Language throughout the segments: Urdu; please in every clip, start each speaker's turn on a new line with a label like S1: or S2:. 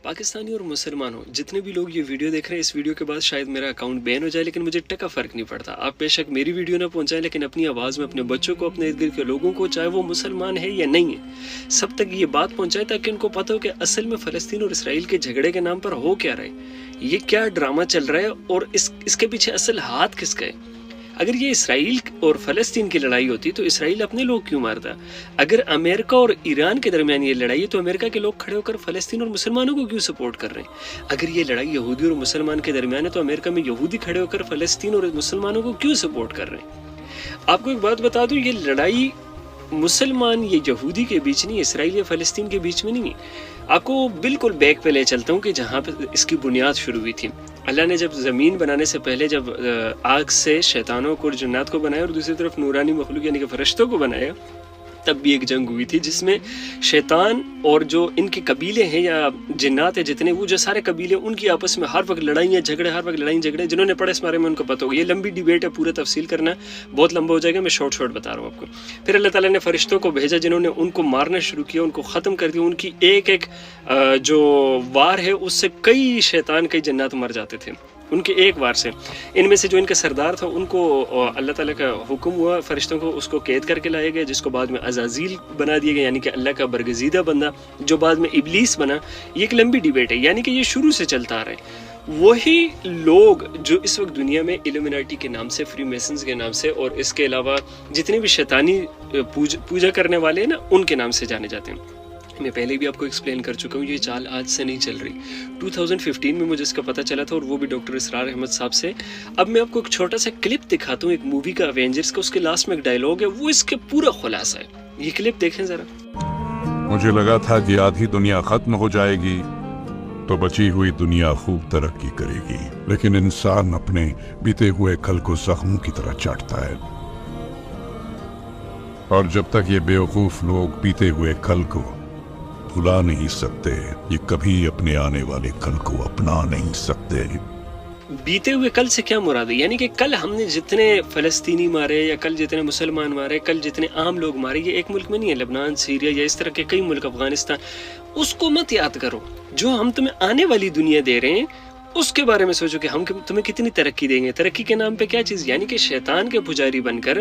S1: پاکستانی اور مسلمان ہو جتنے بھی لوگ یہ ویڈیو دیکھ رہے ہیں، اس ویڈیو کے بعد شاید میرا اکاؤنٹ بین ہو جائے، لیکن مجھے ٹکا فرق نہیں پڑتا۔ آپ بے شک میری ویڈیو نہ پہنچائیں، لیکن اپنی آواز میں اپنے بچوں کو، اپنے ارد گرد کے لوگوں کو، چاہے وہ مسلمان ہے یا نہیں ہے، سب تک یہ بات پہنچائے تاکہ ان کو پتہ ہو کہ اصل میں فلسطین اور اسرائیل کے جھگڑے کے نام پر ہو کیا رہا ہے، یہ کیا ڈرامہ چل رہا ہے اور اس کے پیچھے اصل ہاتھ کس کا ہے۔ اگر یہ اسرائیل اور فلسطین کی لڑائی ہوتی تو اسرائیل اپنے لوگ کیوں مارتا؟ اگر امریکہ اور ایران کے درمیان یہ لڑائی ہے تو امریکہ کے لوگ کھڑے ہو کر فلسطین اور مسلمانوں کو کیوں سپورٹ کر رہے ہیں؟ اگر یہ لڑائی یہودی اور مسلمان کے درمیان ہے تو امریکہ میں یہودی کھڑے ہو کر فلسطین اور مسلمانوں کو کیوں سپورٹ کر رہے ہیں؟ آپ کو ایک بات بتا دوں، یہ لڑائی مسلمان یا یہودی کے بیچ نہیں، اسرائیل یا فلسطین کے بیچ میں نہیں ہے۔ آپ کو بالکل بیک پہ لے چلتا ہوں کہ جہاں پہ اس کی بنیاد شروع ہوئی تھی۔ اللہ نے جب زمین بنانے سے پہلے جب آگ سے شیطانوں کو اور جنات کو بنایا اور دوسری طرف نورانی مخلوق یعنی کہ فرشتوں کو بنایا، تب بھی ایک جنگ ہوئی تھی جس میں شیطان اور جو ان کے قبیلے ہیں یا جنات ہیں جتنے، وہ جو سارے قبیلے ان کی آپس میں ہر وقت لڑائیاں جھگڑے، جنہوں نے پڑھا اس بارے میں ان کو پتہ ہوگا۔ یہ لمبی ڈیبیٹ ہے، پورا تفصیل کرنا بہت لمبا ہو جائے گا، میں شارٹ بتا رہا ہوں آپ کو۔ پھر اللہ تعالیٰ نے فرشتوں کو بھیجا جنہوں نے ان کو مارنا شروع کیا، ان کو ختم کر دیا۔ ان کی ایک جو وار ہے اس سے کئی شیطان، کئی جنات مر جاتے تھے ان کے ایک وار سے۔ ان میں سے جو ان کا سردار تھا ان کو اللہ تعالیٰ کا حکم ہوا، فرشتوں کو اس کو قید کر کے لائے گئے، جس کو بعد میں عزازیل بنا دیا گیا، یعنی کہ اللہ کا برگزیدہ بندہ، جو بعد میں ابلیس بنا۔ یہ ایک لمبی ڈیبیٹ ہے، یعنی کہ یہ شروع سے چلتا آ رہا ہے۔ وہی لوگ جو اس وقت دنیا میں ایلومیناٹی کے نام سے، فری میسنز کے نام سے، اور اس کے علاوہ جتنے بھی شیطانی پوجا کرنے والے ہیں نا، ان کے نام سے جانے جاتے ہیں۔ میں پہلے بھی آپ کو ایکسپلین کر چکا ہوں، یہ چال آج سے نہیں چل رہی۔ 2015 میں مجھے اس کا پتہ چلا تھا، اور وہ بھی ڈاکٹر اسرار احمد صاحب سے۔ اب میں آپ کو ایک چھوٹا سا کلپ دکھاتا ہوں ایک مووی کا، اوینجرز کا، اس کے لاسٹ میں ایک ڈائلاگ ہے، وہ اس کے پورا خلاصہ ہے۔ یہ کلپ دیکھیں ذرا۔
S2: مجھے لگا تھا کہ آدھی دنیا ختم ہو جائے گی تو بچی ہوئی دنیا خوب ترقی کرے گی، لیکن انسان اپنے بیتے ہوئے کل کو زخموں کی طرح چاٹتا ہے، اور جب تک یہ بیوقوف لوگ بیتے ہوئے کل کو بھلا نہیں سکتے، یہ کبھی اپنے آنے والے کل کو اپنا نہیں سکتے۔
S1: بیتے ہوئے کل سے کیا مراد ہے؟ یعنی کہ کل ہم نے جتنے فلسطینی مارے، یا کل جتنے مسلمان مارے، کل جتنے عام لوگ مارے، یہ ایک ملک میں نہیں ہے، لبنان، سیریا یا اس طرح کے کئی ملک، افغانستان۔ اس کو مت یاد کرو، جو ہم تمہیں آنے والی دنیا دے رہے ہیں اس کے بارے میں سوچو کہ ہم تمہیں کتنی ترقی دیں گے۔ ترقی کے نام پہ کیا چیز؟ یعنی کہ شیطان کے پجاری بن کر،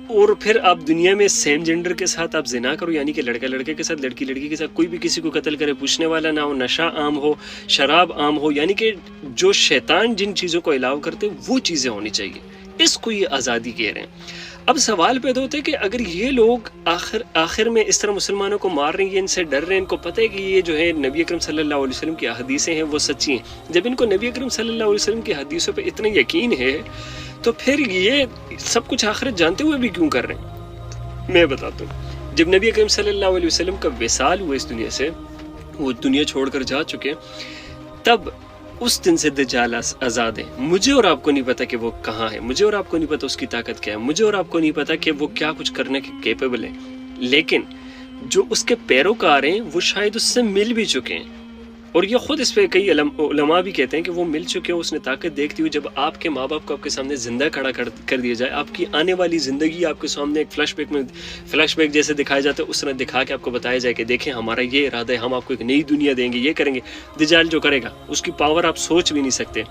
S1: اور پھر آپ دنیا میں سیم جینڈر کے ساتھ آپ زنا کرو، یعنی کہ لڑکا لڑکے کے ساتھ، لڑکی لڑکی کے ساتھ، کوئی بھی کسی کو قتل کرے، پوچھنے والا نہ ہو، نشہ عام ہو، شراب عام ہو، یعنی کہ جو شیطان جن چیزوں کو الاؤ کرتے وہ چیزیں ہونی چاہیے۔ اس کو یہ آزادی کہہ رہے ہیں۔ اب سوال پیدا ہوتا ہے کہ اگر یہ لوگ آخر میں اس طرح مسلمانوں کو مار رہے ہیں، یہ ان سے ڈر رہے ہیں، ان کو پتہ ہے کہ یہ جو ہے نبی اکرم صلی اللہ علیہ وسلم کی حدیثیں ہیں وہ سچی ہیں، جب ان کو نبی اکرم صلی اللہ علیہ وسلم کی حدیثوں پہ اتنا یقین ہے تو پھر یہ سب کچھ آخرت جانتے ہوئے بھی کیوں کر رہے ہیں؟ میں بتاتا ہوں۔ جب نبی اکرم صلی اللہ علیہ وسلم کا وصال ہوا اس دنیا سے، وہ دنیا چھوڑ کر جا چکے، تب اس دن سے دجال آزاد ہے۔ مجھے اور آپ کو نہیں پتا کہ وہ کہاں ہے، مجھے اور آپ کو نہیں پتا اس کی طاقت کیا ہے، مجھے اور آپ کو نہیں پتا کہ وہ کیا کچھ کرنے کے کیپیبل ہے، لیکن جو اس کے پیروکار ہیں وہ شاید اس سے مل بھی چکے ہیں، اور یہ خود اس پہ کئی علماء بھی کہتے ہیں کہ وہ مل چکے ہیں۔ اس نے طاقت دیکھتی ہوئی، جب آپ کے ماں باپ کو آپ کے سامنے زندہ کھڑا کر دیا جائے، آپ کی آنے والی زندگی آپ کے سامنے ایک فلیش بیک جیسے دکھایا جاتا ہے، اس طرح دکھا کے آپ کو بتایا جائے کہ دیکھیں ہمارا یہ ارادہ ہے، ہم آپ کو ایک نئی دنیا دیں گے، یہ کریں گے۔ دجال جو کرے گا اس کی پاور آپ سوچ بھی نہیں سکتے۔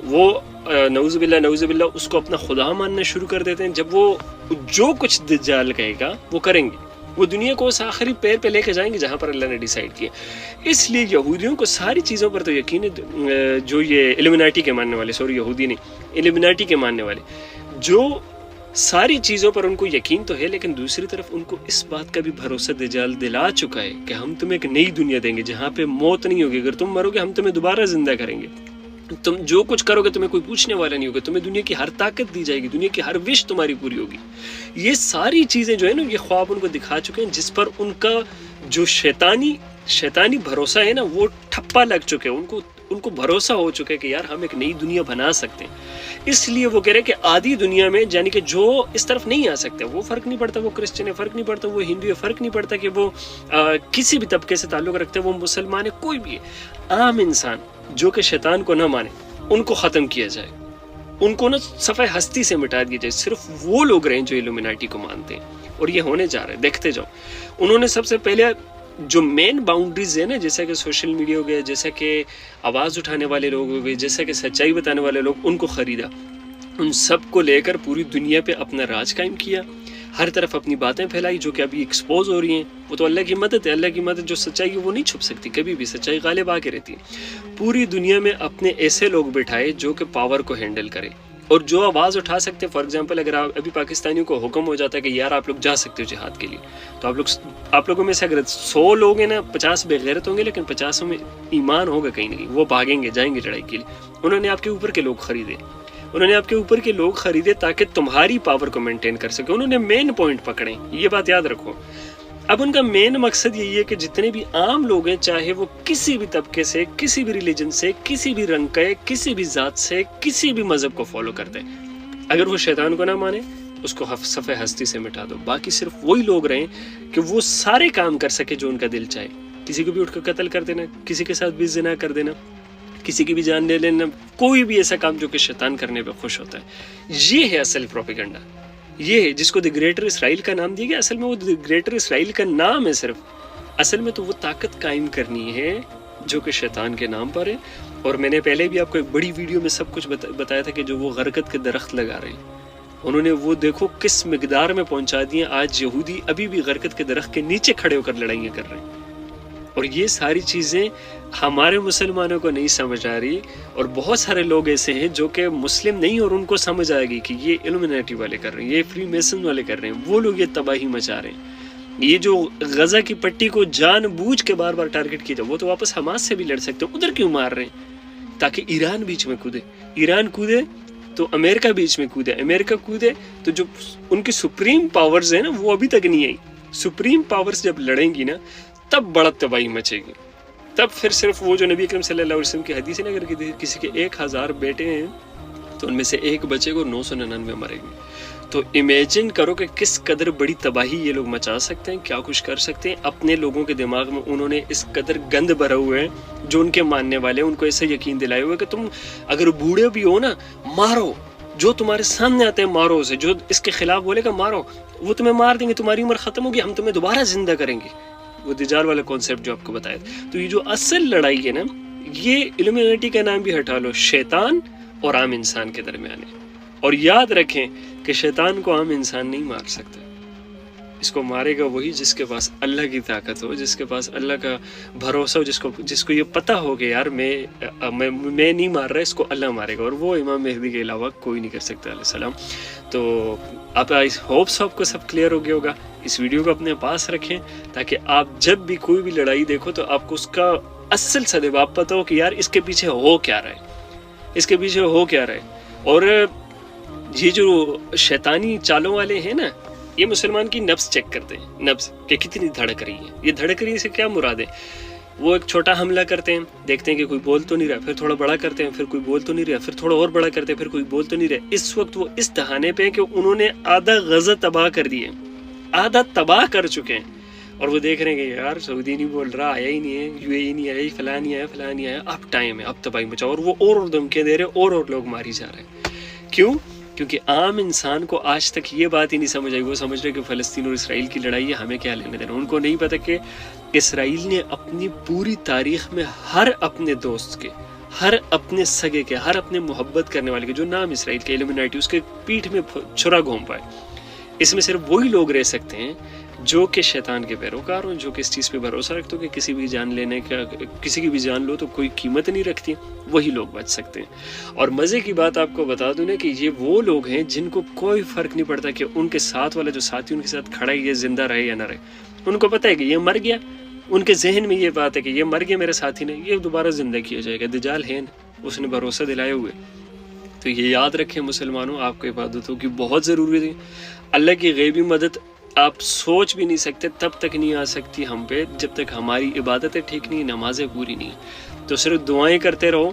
S1: وہ نعوذ باللہ اس کو اپنا خدا ماننا شروع کر دیتے ہیں۔ جب وہ جو کچھ دجال کہے گا وہ کریں گے، وہ دنیا کو اس آخری پیر پہ لے کے جائیں گے جہاں پر اللہ نے ڈیسائیڈ کیا۔ اس لیے یہودیوں کو ساری چیزوں پر تو یقین ہے، جو یہ ایلومیناٹی کے ماننے والے، یہودی نہیں، ایلومیناٹی کے ماننے والے، جو ساری چیزوں پر ان کو یقین تو ہے، لیکن دوسری طرف ان کو اس بات کا بھی بھروسہ دجال دلا چکا ہے کہ ہم تمہیں ایک نئی دنیا دیں گے جہاں پہ موت نہیں ہوگی، اگر تم مرو گے ہم تمہیں دوبارہ زندہ کریں گے، تم جو کچھ کرو گے تمہیں کوئی پوچھنے والا نہیں ہوگا، تمہیں دنیا کی ہر طاقت دی جائے گی، دنیا کی ہر وش تمہاری پوری ہوگی۔ یہ ساری چیزیں جو ہے نا، یہ خواب ان کو دکھا چکے ہیں، جس پر ان کا جو شیطانی بھروسہ ہے نا وہ ٹھپا لگ چکے ہیں۔ ان کو بھروسہ ہو چکا ہے کہ یار ہم ایک نئی دنیا بنا سکتے ہیں۔ اس لیے وہ کہہ رہے ہیں کہ آدھی دنیا میں، یعنی کہ جو اس طرف نہیں آ سکتے، وہ فرق نہیں پڑتا وہ کرسچن ہے، فرق نہیں پڑتا وہ ہندو ہے، فرق نہیں پڑتا کہ وہ کسی بھی طبقے سے تعلق رکھتے ہیں، وہ مسلمان ہے، کوئی بھی ہے، عام انسان جو کہ شیطان کو نہ مانے، ان کو ختم کیا جائے، ان کو نا صفحہ ہستی سے مٹا دیا جائے، صرف وہ لوگ رہیں جو ایلومیناٹی کو مانتے ہیں، اور یہ ہونے جا رہا ہے، دیکھتے جاؤ۔ انہوں نے سب سے پہلے جو مین باؤنڈریز ہے نا، جیسا کہ سوشل میڈیا ہو گیا، جیسا کہ آواز اٹھانے والے لوگ ہو گئے، جیسا کہ سچائی بتانے والے لوگ، ان کو خریدا، ان سب کو لے کر پوری دنیا پہ اپنا راج قائم کیا، ہر طرف اپنی باتیں پھیلائی جو کہ ابھی ایکسپوز ہو رہی ہیں. وہ تو اللہ کی مدد ہے، اللہ کی مدد جو سچائی ہے وہ نہیں چھپ سکتی کبھی بھی، سچائی غالب آ کے رہتی ہے. پوری دنیا میں اپنے ایسے لوگ بٹھائے جو کہ پاور کو ہینڈل کرے اور جو آواز اٹھا سکتے ہیں. فار ایگزامپل اگر ابھی پاکستانیوں کو حکم ہو جاتا ہے کہ یار آپ لوگ جا سکتے ہو جہاد کے لیے، تو آپ لوگوں میں سے اگر 100 لوگ ہیں نا، 50 بے غیرت ہوں گے لیکن 50 میں ایمان ہوگا کہیں نہ کہیں، وہ بھاگیں گے، جائیں گے لڑائی کے لیے. انہوں نے آپ کے اوپر کے لوگ خریدے، انہوں نے آپ کے اوپر کے لوگ خریدے تاکہ تمہاری پاور کو مینٹین کر سکے. انہوں نے مین پوائنٹ پکڑے، یہ بات یاد رکھو. اب ان کا مین مقصد یہی ہے کہ جتنے بھی عام لوگ ہیں، چاہے وہ کسی بھی طبقے سے، کسی بھی ریلیجن سے، کسی بھی رنگ کا ہے، کسی بھی ذات سے، کسی بھی مذہب کو فالو کرتے ہیں، اگر وہ شیطان کو نہ مانے اس کو صفحہ ہستی سے مٹا دو. باقی صرف وہی لوگ رہیں کہ وہ سارے کام کر سکے جو ان کا دل چاہے. کسی کو بھی اٹھ کر قتل کر دینا، کسی کے ساتھ بھی زنا کر دینا، کسی کی بھی جان لے لینا، کوئی بھی ایسا کام جو کہ شیطان کرنے پہ خوش ہوتا ہے. یہ ہے اصل پروپیگنڈا، یہ ہے جس کو دی گریٹر اسرائیل کا نام دیا گیا. اصل میں وہ دی گریٹر اسرائیل کا نام ہے صرف، اصل میں تو وہ طاقت قائم کرنی ہے جو کہ شیطان کے نام پر ہے. اور میں نے پہلے بھی آپ کو ایک بڑی ویڈیو میں سب کچھ بتایا تھا کہ جو وہ غرقت کے درخت لگا رہے ہیں، انہوں نے وہ دیکھو کس مقدار میں پہنچا دیے. آج یہودی ابھی بھی غرقت کے درخت کے نیچے کھڑے ہو کر لڑائیاں کر رہے ہیں. اور یہ ساری چیزیں ہمارے مسلمانوں کو نہیں سمجھ آ رہی، اور بہت سارے لوگ ایسے ہیں جو کہ مسلم نہیں اور ان کو سمجھ آئے گی کہ یہ الومناٹی والے کر رہے ہیں، یہ فری میسن والے کر رہے ہیں، وہ لوگ یہ تباہی مچا رہے ہیں. یہ جو غزہ کی پٹی کو جان بوجھ کے بار بار ٹارگٹ کیا جائے، وہ تو واپس حماس سے بھی لڑ سکتے ہیں، ادھر کیوں مار رہے ہیں؟ تاکہ ایران بیچ میں کودے، ایران کودے تو امریکہ بیچ میں کودے، امریکہ کودے تو جو ان کی سپریم پاورز ہیں نا وہ ابھی تک نہیں آئی. سپریم پاورز جب لڑیں گی نا تب بڑا تباہی مچے گی. تب پھر صرف وہ جو نبی اکرم صلی اللہ علیہ وسلم کی حدیث ہے نا، اگر کسی کے 1000 بیٹے ہیں تو ان میں سے ایک بچے کو 999 مرے گی. تو امیجن کرو کہ کس قدر بڑی تباہی یہ لوگ مچا سکتے ہیں، کیا کچھ کر سکتے ہیں. اپنے لوگوں کے دماغ میں انہوں نے اس قدر گند بھرا ہوئے ہیں، جو ان کے ماننے والے ہیں ان کو ایسا یقین دلائے ہوئے کہ تم اگر بوڑھے بھی ہو نا، مارو، جو تمہارے سامنے آتے ہیں مارو اسے، جو اس کے خلاف بولے گا مارو، وہ تمہیں مار دیں گے، تمہاری عمر ختم ہوگی، ہم تمہیں دوبارہ زندہ کریں گے. وہ دجال والا کانسیپٹ جو آپ کو بتایا. تو یہ جو اصل لڑائی ہے نا، یہ الومینٹی کا نام بھی ہٹا لو، شیطان اور عام انسان کے درمیان ہے. اور یاد رکھیں کہ شیطان کو عام انسان نہیں مار سکتا، اس کو مارے گا وہی جس کے پاس اللہ کی طاقت ہو، جس کے پاس اللہ کا بھروسہ ہو، جس کو یہ پتہ ہو کہ یار میں نہیں مار رہا، اس کو اللہ مارے گا. اور وہ امام مہدی کے علاوہ کوئی نہیں کر سکتا علیہ السلام. تو آپ ہوپس آپ کو سب کلیئر ہو گیا ہوگا. اس ویڈیو کو اپنے پاس رکھیں تاکہ آپ جب بھی کوئی بھی لڑائی دیکھو تو آپ کو اس کا اصل سبب پتہ ہو کہ یار اس کے پیچھے ہو کیا رہا ہے، اس کے پیچھے ہو کیا رہا ہے. اور یہ جو شیطانی چالوں والے ہیں نا، یہ مسلمان کی نبض چیک کرتے ہیں، نبض کہ کتنی دھڑک رہی ہے. یہ دھڑک رہی سے کیا مراد ہے؟ وہ ایک چھوٹا حملہ کرتے ہیں، دیکھتے ہیں کہ کوئی بول تو نہیں رہا، پھر تھوڑا بڑا کرتے ہیں، پھر کوئی بول تو نہیں رہا، پھر تھوڑا اور بڑا کرتے ہیں، پھر کوئی بول تو نہیں رہا. اس وقت وہ اس دہانے پہ کہ انہوں نے آدھا غزہ تباہ کر دیے، آدھا تباہ کر چکے ہیں. اور وہ دیکھ رہے ہیں کہ یار سعودی نہیں بول رہا، آیا ہی نہیں ہے، یو اے ای نہیں آیا، فلاں نہیں آیا، فلاں نہیں آیا، اب ٹائم ہے، اب تباہی مچاؤ. اور وہ اور دھمکیاں دے رہے، اور لوگ ماری جا رہے ہیں. کیوں؟ کیونکہ عام انسان کو آج تک یہ بات ہی نہیں سمجھ آئی. وہ سمجھ رہے کہ فلسطین اور اسرائیل کی لڑائی ہے، ہمیں کیا لینے دینا. ان کو نہیں پتہ کہ اسرائیل نے اپنی پوری تاریخ میں ہر اپنے دوست کے، ہر اپنے سگے کے، ہر اپنے محبت کرنے والے کے جو نام اسرائیل کے الومناٹی، اس کے پیٹھ میں چھرا گھوم پائے. اس میں صرف وہی لوگ رہ سکتے ہیں جو کہ شیطان کے پیروکار ہوں، جو کہ اس چیز پہ بھروسہ رکھتے ہو کہ کسی بھی جان لینے کا، کسی کی بھی جان لو تو کوئی قیمت نہیں رکھتی، وہی لوگ بچ سکتے ہیں. اور مزے کی بات آپ کو بتا دوں نا کہ یہ وہ لوگ ہیں جن کو کوئی فرق نہیں پڑتا کہ ان کے ساتھ والا جو ساتھی ان کے ساتھ کھڑا ہے یہ زندہ رہے یا نہ رہے. ان کو پتہ ہے کہ یہ مر گیا، ان کے ذہن میں یہ بات ہے کہ یہ مر گیا میرے ساتھی نے، یہ دوبارہ زندہ کیا جائے گا. دجال ہے نا، اس نے بھروسہ دلائے ہوئے. تو یہ یاد رکھیں مسلمانوں، آپ کو عبادتوں کی بہت ضروری ہے. اللہ کی غیبی مدد آپ سوچ بھی نہیں سکتے، تب تک نہیں آ سکتی ہم پہ جب تک ہماری عبادتیں ٹھیک نہیں، نمازیں پوری نہیں. تو صرف دعائیں کرتے رہو،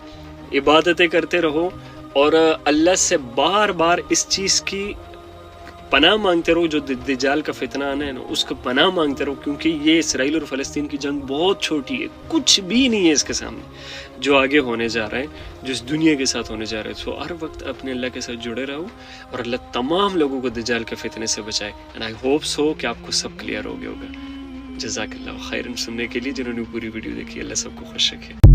S1: عبادتیں کرتے رہو، اور اللہ سے بار بار اس چیز کی پناہ مانگتے رہو. جو دجال کا فتنہ آنا ہے نا، اس کا پناہ مانگتے رہو، کیونکہ یہ اسرائیل اور فلسطین کی جنگ بہت چھوٹی ہے، کچھ بھی نہیں ہے اس کے سامنے جو آگے ہونے جا رہا ہے، جو اس دنیا کے ساتھ ہونے جا رہا ہے. سو ہر وقت اپنے اللہ کے ساتھ جڑے رہو، اور اللہ تمام لوگوں کو دجال کے فتنے سے بچائے. اینڈ آئی ہوپ سو کہ آپ کو سب کلیئر ہو گیا ہوگا. جزاک اللہ خیرن سننے کے لیے، جنہوں نے پوری ویڈیو دیکھی، اللہ سب کو خوش رکھے.